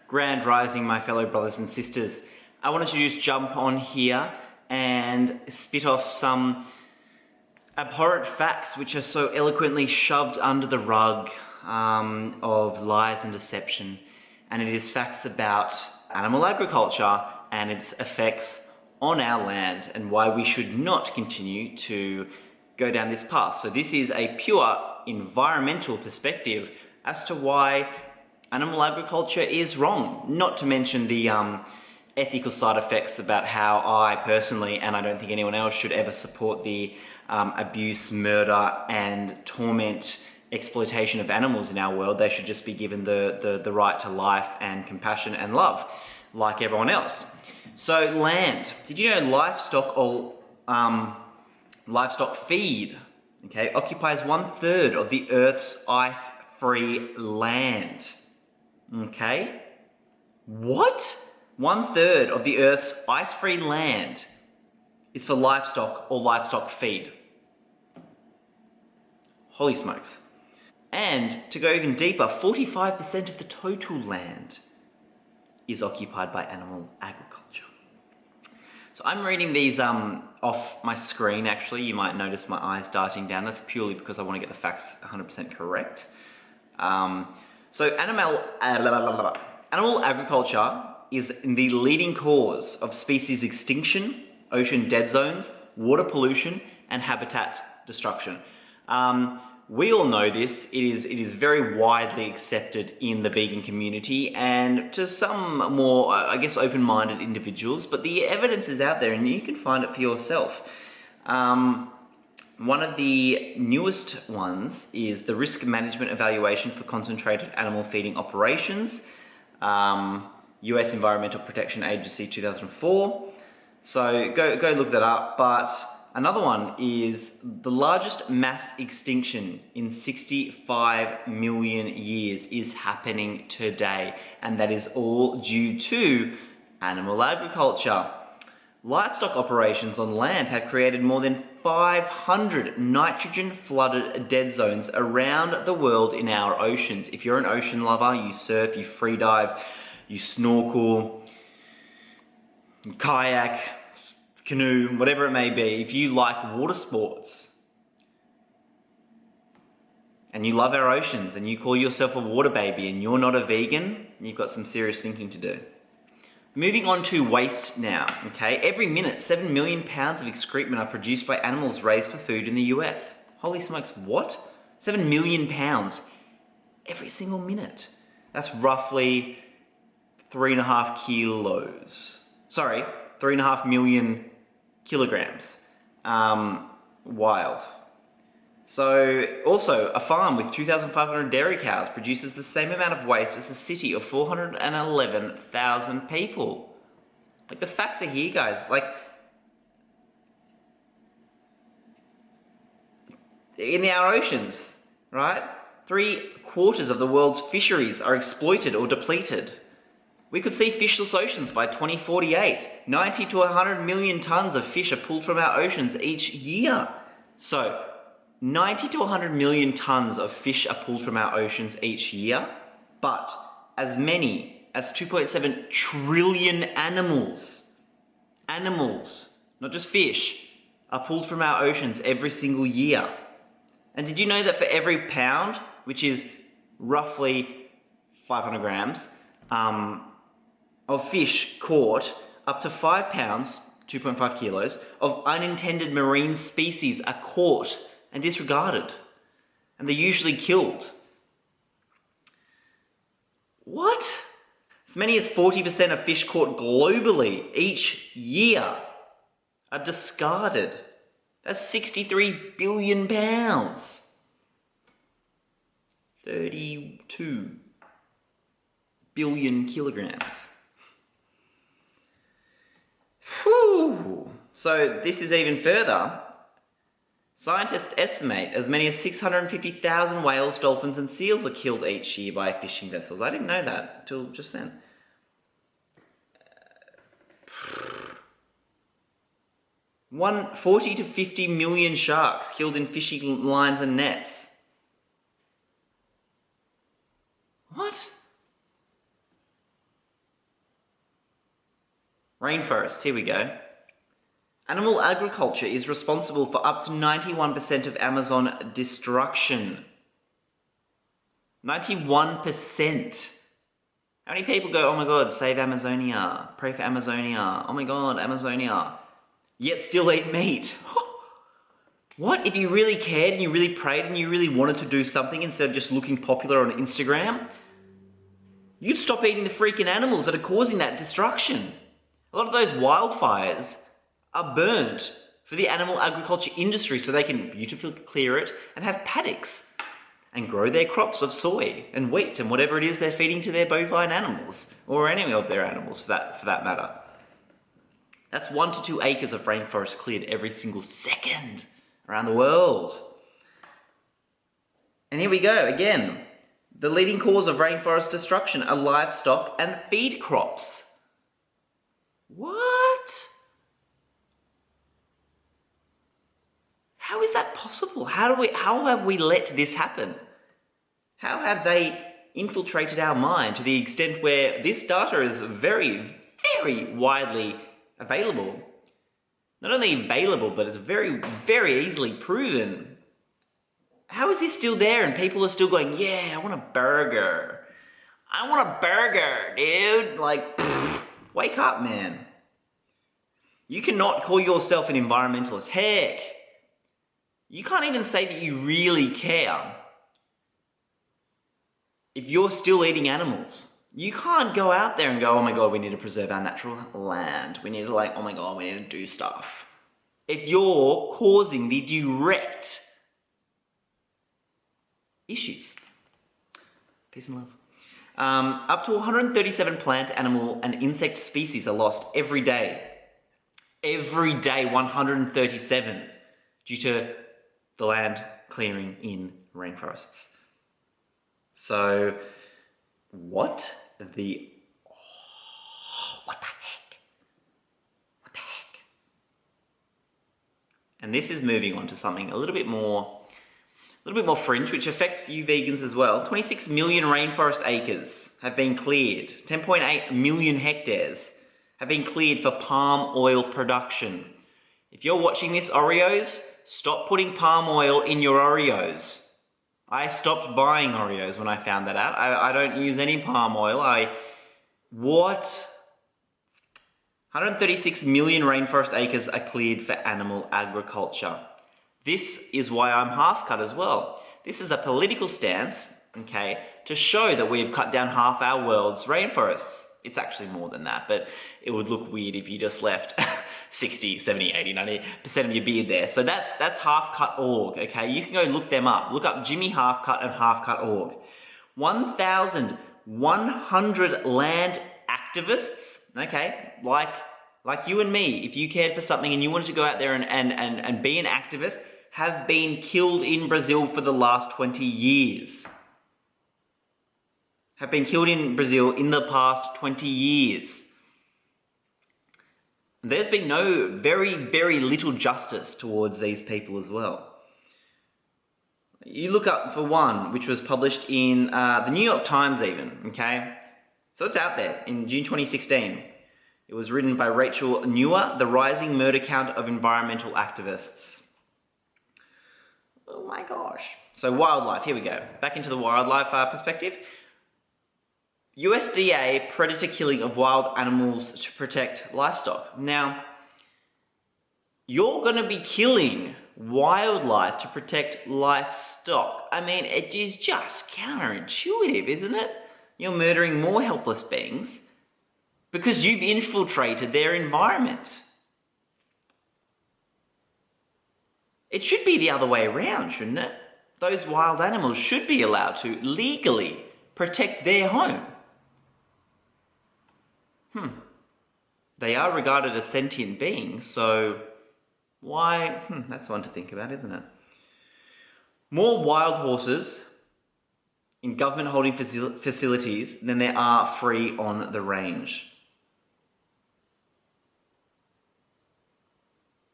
Grand Rising, my fellow brothers and sisters. I wanted to just jump on here and spit off some abhorrent facts which are so eloquently shoved under the rug of lies and deception. And it is facts about animal agriculture and its effects on our land and why we should not continue to go down this path. So this is a pure environmental perspective as to why animal agriculture is wrong. Not to mention the ethical side effects about how I personally, and I don't think anyone else, should ever support the abuse, murder and torment, exploitation of animals in our world. They should just be given the right to life and compassion and love, like everyone else. So land. Did you know livestock feed, okay, occupies 1/3 of the Earth's ice-free land? Okay? What? 1/3 of the Earth's ice-free land is for livestock or livestock feed. Holy smokes. And to go even deeper, 45% of the total land is occupied by animal agriculture. So I'm reading these off my screen actually. You might notice my eyes darting down. That's purely because I want to get the facts 100% correct. So animal agriculture is the leading cause of species extinction, ocean dead zones, water pollution, and habitat destruction. We all know this. It is very widely accepted in the vegan community and to some more, I guess, open-minded individuals, but the evidence is out there and you can find it for yourself. One of the newest ones is the Risk Management Evaluation for Concentrated Animal Feeding Operations, US Environmental Protection Agency 2004. So go look that up. But another one is the largest mass extinction in 65 million years is happening today, and that is all due to animal agriculture. Livestock operations on land have created more than 500 nitrogen-flooded dead zones around the world in our oceans. If you're an ocean lover, you surf, you free dive, you snorkel, you kayak, canoe, whatever it may be, if you like water sports and you love our oceans and you call yourself a water baby and you're not a vegan, you've got some serious thinking to do. Moving on to waste now, okay? Every minute, 7 million pounds of excrement are produced by animals raised for food in the US. Holy smokes, what? 7 million pounds every single minute. That's roughly 3.5 kilos. Sorry, 3.5 million kilograms. Wild. So, also, a farm with 2,500 dairy cows produces the same amount of waste as a city of 411,000 people. Like, the facts are here, guys. Like, in our oceans, right? 3/4 of the world's fisheries are exploited or depleted. We could see fishless oceans by 2048. 90 to 100 million tons of fish are pulled from our oceans each year. So, 90 to 100 million tons of fish are pulled from our oceans each year, but as many as 2.7 trillion animals, not just fish, are pulled from our oceans every single year. And did you know that for every pound, which is roughly 500 grams, of fish caught, up to 5 pounds, 2.5 kilos, of unintended marine species are caught and disregarded, and they're usually killed. What? As many as 40% of fish caught globally each year are discarded. That's 63 billion pounds. 32 billion kilograms. Whew. So this is even further. Scientists estimate as many as 650,000 whales, dolphins and seals are killed each year by fishing vessels. I didn't know that until just then. 40 to 50 million sharks killed in fishing lines and nets. What? Rainforests, here we go. Animal agriculture is responsible for up to 91% of Amazon destruction. 91%. How many people go, oh my God, save Amazonia, pray for Amazonia, oh my God, Amazonia, yet still eat meat? What? If you really cared and you really prayed and you really wanted to do something instead of just looking popular on Instagram, you'd stop eating the freaking animals that are causing that destruction. A lot of those wildfires are burnt for the animal agriculture industry so they can beautifully clear it and have paddocks and grow their crops of soy and wheat and whatever it is they're feeding to their bovine animals, or any of their animals for that matter. That's 1 to 2 acres of rainforest cleared every single second around the world. And here we go again. The leading cause of rainforest destruction are livestock and feed crops. What? How is that possible? How have we let this happen? How have they infiltrated our mind to the extent where this data is very, very widely available? Not only available, but it's very, very easily proven. How is this still there and people are still going, yeah, I want a burger. I want a burger, dude. Like, pfft, wake up, man. You cannot call yourself an environmentalist. Heck, you can't even say that you really care if you're still eating animals. You can't go out there and go, oh my God, we need to preserve our natural land. We need to oh my God, we need to do stuff. If you're causing the direct issues. Peace and love. Up to 137 plant, animal, and insect species are lost every day. Every day, 137, due to the land clearing in rainforests. So, what the heck? What the heck? And this is moving on to something a little bit more fringe, which affects you vegans as well. 26 million rainforest acres have been cleared. 10.8 million hectares have been cleared for palm oil production. If you're watching this, Oreos, stop putting palm oil in your Oreos. I stopped buying Oreos when I found that out. I don't use any palm oil. What? 136 million rainforest acres are cleared for animal agriculture. This is why I'm half cut as well. This is a political stance, okay, to show that we've cut down half our world's rainforests. It's actually more than that, but it would look weird if you just left 60, 70, 80, 90% of your beard there. So that's halfcut.org, okay? You can go look them up. Look up Jimmy Halfcut and halfcut.org. 1,100 land activists, okay, like you and me, if you cared for something and you wanted to go out there and be an activist, have been killed in Brazil for the last 20 years. Have been killed in Brazil in the past 20 years. There's been very, very little justice towards these people as well. You look up for one, which was published in the New York Times even, okay? So it's out there in June 2016. It was written by Rachel Newer, The Rising Murder Count of Environmental Activists. Oh my gosh. So wildlife, here we go. Back into the wildlife perspective. USDA predator killing of wild animals to protect livestock. Now, you're going to be killing wildlife to protect livestock. I mean, it is just counterintuitive, isn't it? You're murdering more helpless beings because you've infiltrated their environment. It should be the other way around, shouldn't it? Those wild animals should be allowed to legally protect their home. They are regarded as sentient beings, so why? That's one to think about, isn't it? More wild horses in government holding facilities than there are free on the range.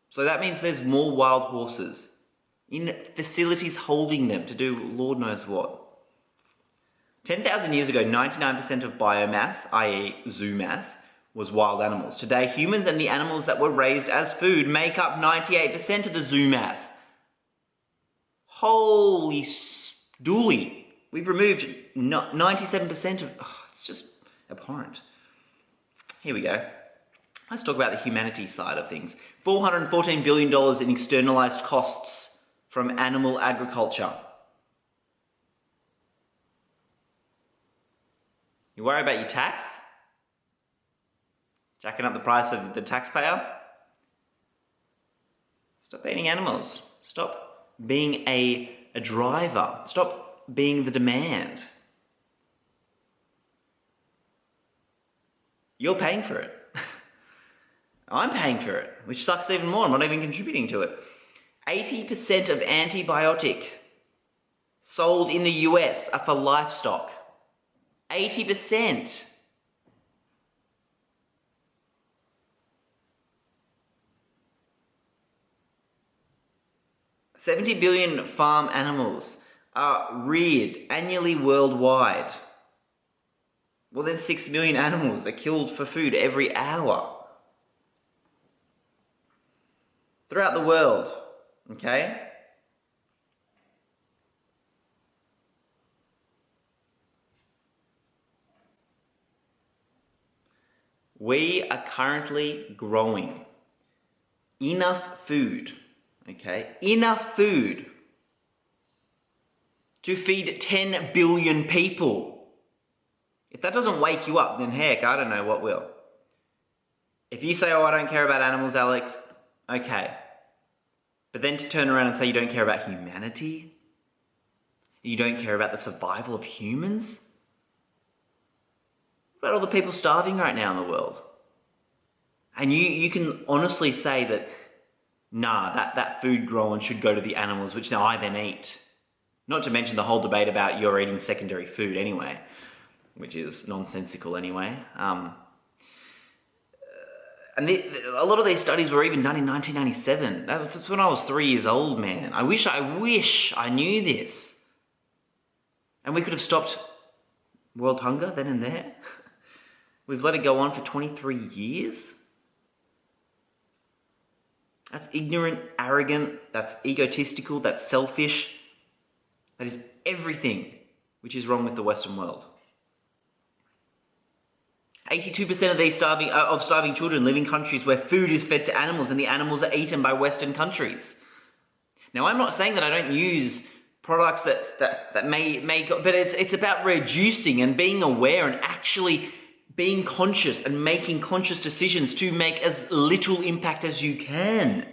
So that means there's more wild horses in facilities holding them to do Lord knows what. 10,000 years ago, 99% of biomass, i.e. zoo mass, was wild animals. Today, humans and the animals that were raised as food make up 98% of the zoo mass. Holy dooly. We've removed 97% of... Oh, it's just abhorrent. Here we go. Let's talk about the humanity side of things. $414 billion in externalized costs from animal agriculture. You worry about your tax? Jacking up the price of the taxpayer? Stop eating animals. Stop being a driver. Stop being the demand. You're paying for it. I'm paying for it, which sucks even more. I'm not even contributing to it. 80% of antibiotic sold in the US are for livestock. 80%. $70 billion farm animals are reared annually worldwide. Well, then 6 million animals are killed for food every hour. Throughout the world, okay? We are currently growing enough food, okay? Enough food to feed 10 billion people. If that doesn't wake you up, then heck, I don't know what will. If you say, oh, I don't care about animals, Alex, okay. But then to turn around and say you don't care about humanity? You don't care about the survival of humans? What about all the people starving right now in the world? And you can honestly say that, nah, that food grown should go to the animals, which now I then eat. Not to mention the whole debate about you're eating secondary food anyway, which is nonsensical anyway. And a lot of these studies were even done in 1997. That's when I was 3 years old, man. I wish I knew this. And we could have stopped world hunger then and there. We've let it go on for 23 years. That's ignorant, arrogant, that's egotistical, that's selfish. That is everything which is wrong with the Western world. 82% of these starving children live in countries where food is fed to animals and the animals are eaten by Western countries. Now, I'm not saying that I don't use products that may go, but it's about reducing and being aware and actually being conscious and making conscious decisions to make as little impact as you can.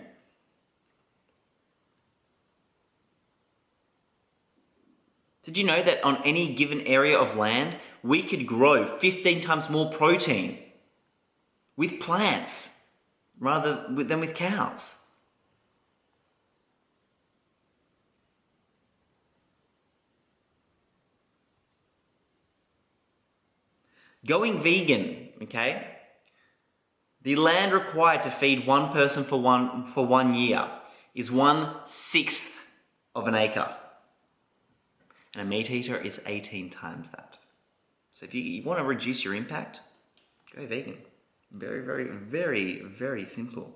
Did you know that on any given area of land, we could grow 15 times more protein with plants rather than with cows? Going vegan, okay? The land required to feed one person for 1 year is 1/6 of an acre. And a meat eater is 18 times that. So if you want to reduce your impact, go vegan. Very, very, very, very simple.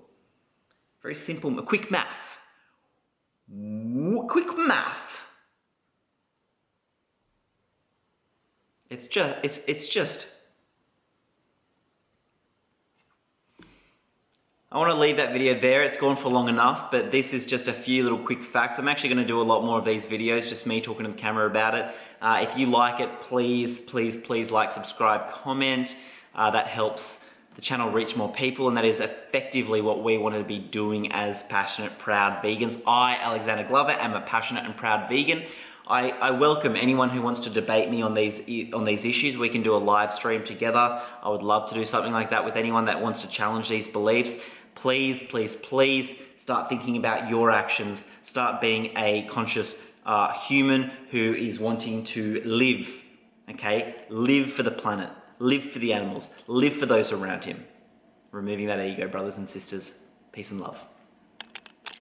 Very simple, quick math. Quick math. It's just. I want to leave that video there. It's gone for long enough, but this is just a few little quick facts. I'm actually going to do a lot more of these videos, just me talking to the camera about it. If you like it, please, please, please like, subscribe, comment. That helps the channel reach more people, and that is effectively what we want to be doing as passionate, proud vegans. I, Alexander Glover, am a passionate and proud vegan. I welcome anyone who wants to debate me on these issues. We can do a live stream together. I would love to do something like that with anyone that wants to challenge these beliefs. Please, please, please start thinking about your actions. Start being a conscious human who is wanting to live, okay? Live for the planet, live for the animals, live for those around him. Removing that ego, brothers and sisters. Peace and love.